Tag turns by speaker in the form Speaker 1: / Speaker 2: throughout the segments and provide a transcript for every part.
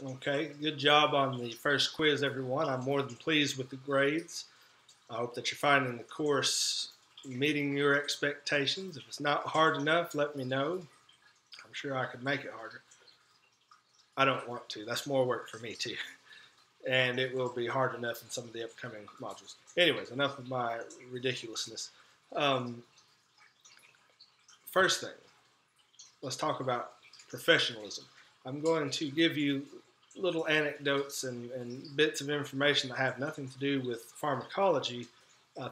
Speaker 1: Okay, good job on the first quiz, everyone. I'm more than pleased with the grades. I hope that you're finding the course meeting your expectations. If it's not hard enough, let me know. I'm sure I could make it harder. I don't want to. That's more work for me, too. And it will be hard enough in some of the upcoming modules. Anyways, enough of my ridiculousness. Um, First thing, let's talk about professionalism. I'm going to give you little anecdotes and bits of information that have nothing to do with pharmacology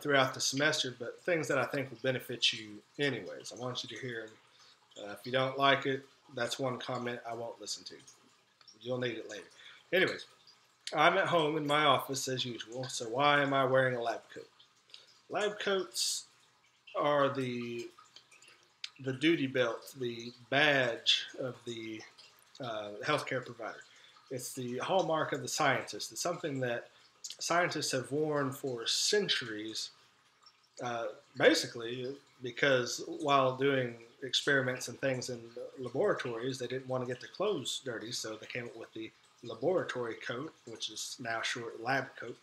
Speaker 1: throughout the semester, but things that I think will benefit you anyways. I want you to hear them. If you don't like it, that's one comment I won't listen to. You'll need it later. Anyways, I'm at home in my office as usual, so why am I wearing a lab coat? Lab coats are the duty belt, the badge of the healthcare provider. It's the hallmark of the scientist. It's something that scientists have worn for centuries, uh, basically because while doing experiments and things in laboratories, they didn't want to get their clothes dirty, so they came up with the laboratory coat, which is now short lab coat.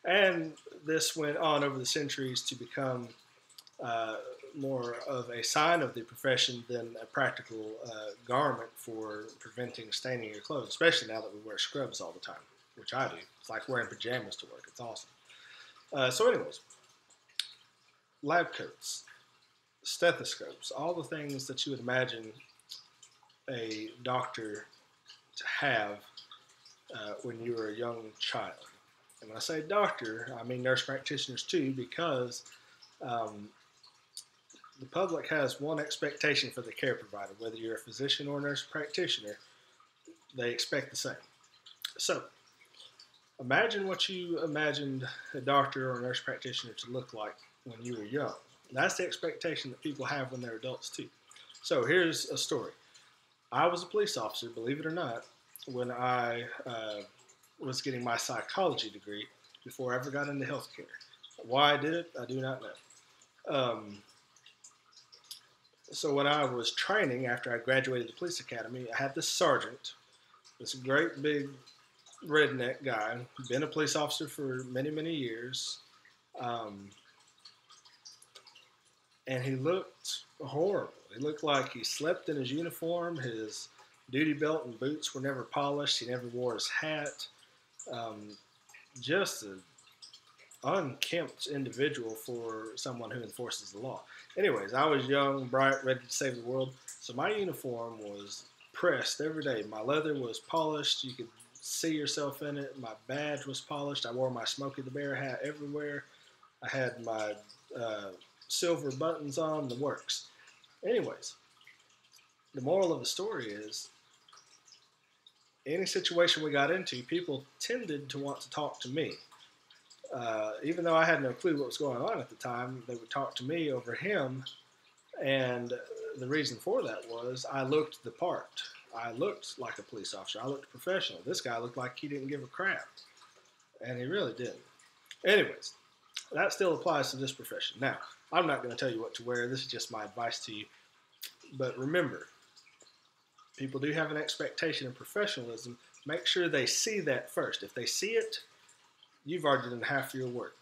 Speaker 1: And this went on over the centuries to become uh, more of a sign of the profession than a practical garment for preventing staining your clothes, especially now that we wear scrubs all the time, which I do. It's like wearing pajamas to work. It's awesome. Anyways, lab coats, stethoscopes, all the things that you would imagine a doctor to have when you were a young child. And when I say doctor, I mean nurse practitioners too, because um, the public has one expectation for the care provider, whether you're a physician or a nurse practitioner, they expect the same. So, imagine what you imagined a doctor or a nurse practitioner to look like when you were young. That's the expectation that people have when they're adults too. So, here's a story. I was a police officer, believe it or not, when I was getting my psychology degree before I ever got into healthcare. Why I did it, I do not know. So when I was training after I graduated the police academy, I had this sergeant, this great big redneck guy, been a police officer for many, many years, um, and he looked horrible. He looked like he slept in his uniform. His duty belt and boots were never polished. He never wore his hat. Um, just an unkempt individual for someone who enforces the law. Anyways, I was young, bright, ready to save the world. So my uniform was pressed every day. My leather was polished. You could see yourself in it. My badge was polished. I wore my Smokey the Bear hat everywhere. I had my silver buttons on, the works. Anyways, the moral of the story is any situation we got into, people tended to want to talk to me. Even though I had no clue what was going on at the time, they would talk to me over him. And the reason for that was I looked the part. I looked like a police officer. I looked professional. This guy looked like he didn't give a crap. And he really didn't. Anyways, that still applies to this profession. Now, I'm not going to tell you what to wear. This is just my advice to you. But remember, people do have an expectation of professionalism. Make sure they see that first. If they see it, you've already done half your work.